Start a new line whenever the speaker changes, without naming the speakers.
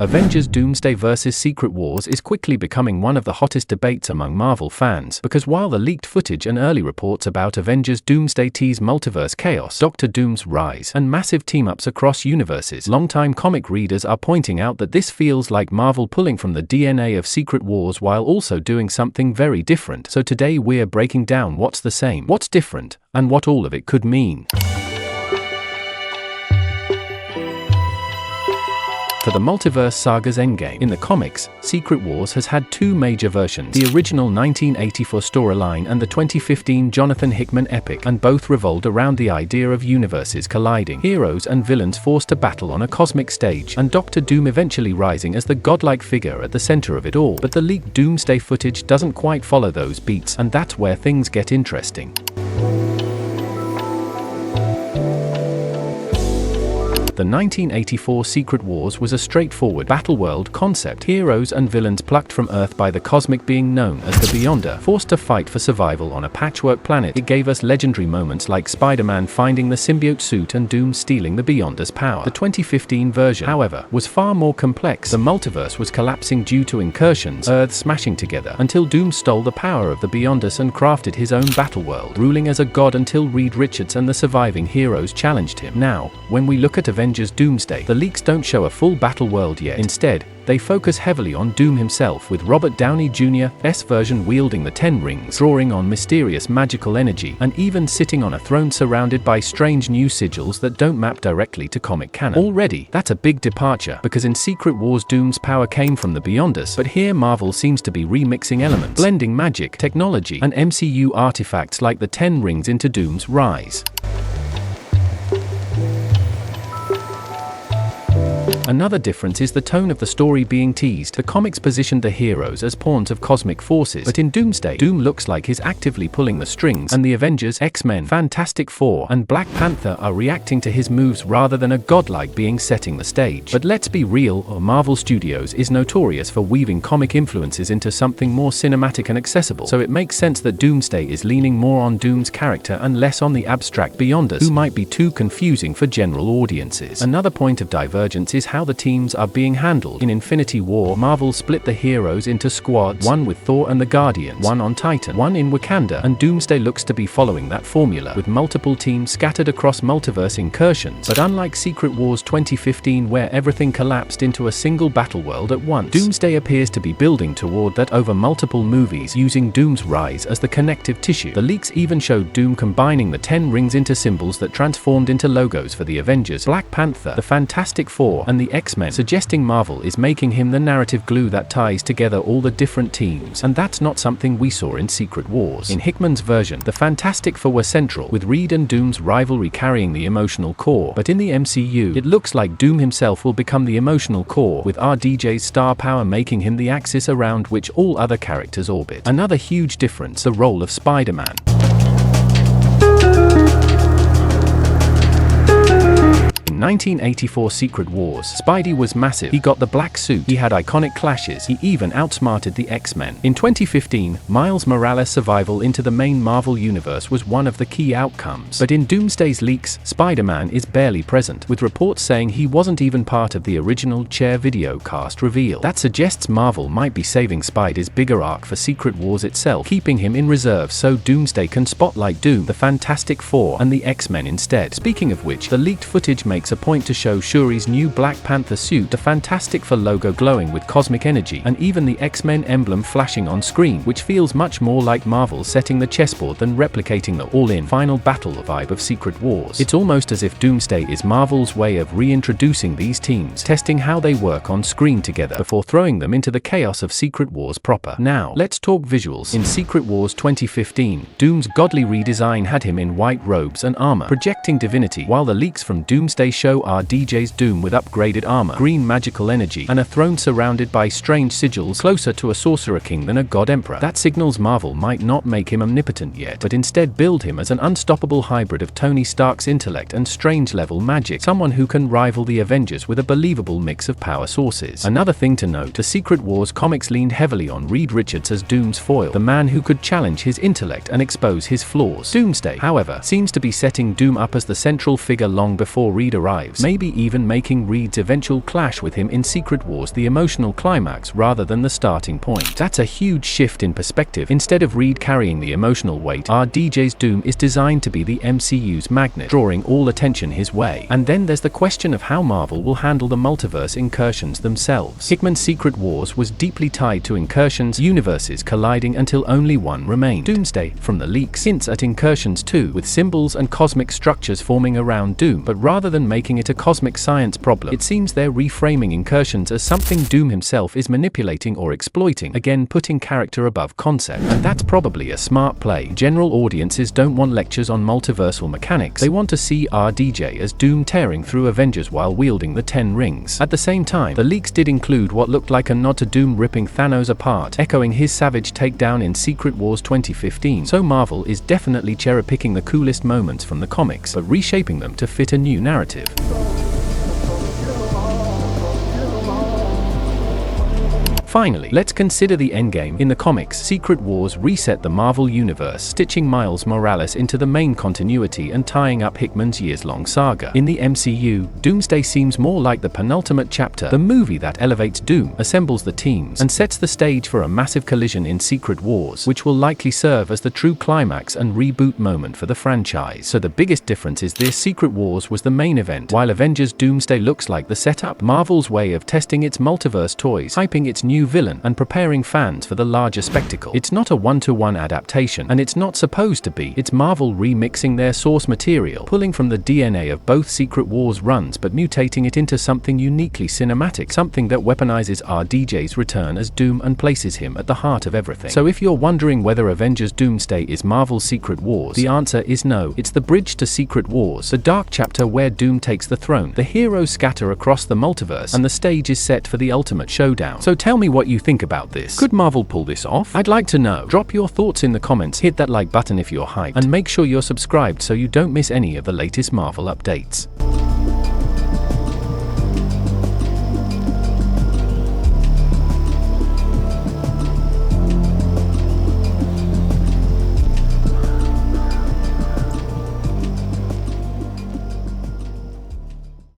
Avengers Doomsday vs. Secret Wars is quickly becoming one of the hottest debates among Marvel fans, because while the leaked footage and early reports about Avengers Doomsday tease multiverse chaos, Doctor Doom's rise, and massive team-ups across universes, longtime comic readers are pointing out that this feels like Marvel pulling from the DNA of Secret Wars while also doing something very different. So today we're breaking down what's the same, what's different, and what all of it could mean. For the multiverse saga's endgame, in the comics, Secret Wars has had two major versions, the original 1984 storyline and the 2015 Jonathan Hickman epic, and both revolved around the idea of universes colliding, heroes and villains forced to battle on a cosmic stage, and Doctor Doom eventually rising as the godlike figure at the center of it all. But the leaked Doomsday footage doesn't quite follow those beats, and that's where things get interesting. The 1984 Secret Wars was a straightforward battle-world concept, heroes and villains plucked from Earth by the cosmic being known as the Beyonder, forced to fight for survival on a patchwork planet. It gave us legendary moments like Spider-Man finding the symbiote suit and Doom stealing the Beyonder's power. The 2015 version, however, was far more complex. The multiverse was collapsing due to incursions, Earths smashing together, until Doom stole the power of the Beyonders and crafted his own battle-world, ruling as a god until Reed Richards and the surviving heroes challenged him. Now, when we look at Avengers Doomsday, the leaks don't show a full battle world yet. Instead, they focus heavily on Doom himself, with Robert Downey Jr.'s version wielding the 10 rings, drawing on mysterious magical energy, and even sitting on a throne surrounded by strange new sigils that don't map directly to comic canon. Already, that's a big departure, because in Secret Wars Doom's power came from the Beyonders, but here Marvel seems to be remixing elements, blending magic, technology, and MCU artifacts like the 10 rings into Doom's rise. Another difference is the tone of the story being teased. The comics positioned the heroes as pawns of cosmic forces, but in Doomsday, Doom looks like he's actively pulling the strings, and the Avengers, X-Men, Fantastic Four, and Black Panther are reacting to his moves rather than a godlike being setting the stage. But let's be real, Marvel Studios is notorious for weaving comic influences into something more cinematic and accessible, so it makes sense that Doomsday is leaning more on Doom's character and less on the abstract Beyonders, who might be too confusing for general audiences. Another point of divergence is how the teams are being handled. In Infinity War, Marvel split the heroes into squads, one with Thor and the Guardians, one on Titan, one in Wakanda, and Doomsday looks to be following that formula, with multiple teams scattered across multiverse incursions. But unlike Secret Wars 2015, where everything collapsed into a single battle world at once, Doomsday appears to be building toward that over multiple movies, using Doom's rise as the connective tissue. The leaks even showed Doom combining the 10 rings into symbols that transformed into logos for the Avengers, Black Panther, the Fantastic Four, and the X-Men, suggesting Marvel is making him the narrative glue that ties together all the different teams, and that's not something we saw in Secret Wars. In Hickman's version, the Fantastic Four were central, with Reed and Doom's rivalry carrying the emotional core, but in the MCU, it looks like Doom himself will become the emotional core, with RDJ's star power making him the axis around which all other characters orbit. Another huge difference, the role of Spider-Man. In 1984 Secret Wars, Spidey was massive. He got the black suit, he had iconic clashes, he even outsmarted the X-Men. In 2015, Miles Morales' survival into the main Marvel universe was one of the key outcomes. But in Doomsday's leaks, Spider-Man is barely present, with reports saying he wasn't even part of the original Chair video cast reveal. That suggests Marvel might be saving Spidey's bigger arc for Secret Wars itself, keeping him in reserve so Doomsday can spotlight Doom, the Fantastic Four, and the X-Men instead. Speaking of which, the leaked footage makes a point to show Shuri's new Black Panther suit, the Fantastic Four logo glowing with cosmic energy, and even the X-Men emblem flashing on screen, which feels much more like Marvel setting the chessboard than replicating the all-in final battle vibe of Secret Wars. It's almost as if Doomsday is Marvel's way of reintroducing these teams, testing how they work on screen together before throwing them into the chaos of Secret Wars proper. Now, let's talk visuals. In Secret Wars 2015, Doom's godly redesign had him in white robes and armor, projecting divinity, while the leaks from Doomsday show RDJ's Doom with upgraded armor, green magical energy, and a throne surrounded by strange sigils, closer to a sorcerer king than a god emperor. That signals Marvel might not make him omnipotent yet, but instead build him as an unstoppable hybrid of Tony Stark's intellect and strange level magic, someone who can rival the Avengers with a believable mix of power sources. Another thing to note, the Secret Wars comics leaned heavily on Reed Richards as Doom's foil, the man who could challenge his intellect and expose his flaws. Doomsday, however, seems to be setting Doom up as the central figure long before Reed arrives arrives, maybe even making Reed's eventual clash with him in Secret Wars the emotional climax rather than the starting point. That's a huge shift in perspective. Instead of Reed carrying the emotional weight, RDJ's Doom is designed to be the MCU's magnet, drawing all attention his way. And then there's the question of how Marvel will handle the multiverse incursions themselves. Hickman's Secret Wars was deeply tied to incursions, universes colliding until only one remained. Doomsday, from the leaks, hints at incursions too, with symbols and cosmic structures forming around Doom, but rather than making it a cosmic science problem, it seems they're reframing incursions as something Doom himself is manipulating or exploiting, again putting character above concept. And that's probably a smart play. General audiences don't want lectures on multiversal mechanics, they want to see RDJ as Doom tearing through Avengers while wielding the 10 rings. At the same time, the leaks did include what looked like a nod to Doom ripping Thanos apart, echoing his savage takedown in Secret Wars 2015. So Marvel is definitely cherry-picking the coolest moments from the comics, but reshaping them to fit a new narrative. Finally, let's consider the endgame. In the comics, Secret Wars reset the Marvel Universe, stitching Miles Morales into the main continuity and tying up Hickman's years-long saga. In the MCU, Doomsday seems more like the penultimate chapter, the movie that elevates Doom, assembles the teams, and sets the stage for a massive collision in Secret Wars, which will likely serve as the true climax and reboot moment for the franchise. So the biggest difference is this: Secret Wars was the main event, while Avengers Doomsday looks like the setup, Marvel's way of testing its multiverse toys, hyping its new villain, and preparing fans for the larger spectacle. It's not a one-to-one adaptation, and it's not supposed to be. It's Marvel remixing their source material, pulling from the DNA of both Secret Wars runs but mutating it into something uniquely cinematic, something that weaponizes RDJ's return as Doom and places him at the heart of everything. So if you're wondering whether Avengers Doomsday is Marvel's Secret Wars, the answer is no. It's the bridge to Secret Wars, the dark chapter where Doom takes the throne, the heroes scatter across the multiverse, and the stage is set for the ultimate showdown. So tell me what you think about this. Could Marvel pull this off? I'd like to know. Drop your thoughts in the comments, hit that like button if you're hyped, and make sure you're subscribed so you don't miss any of the latest Marvel updates.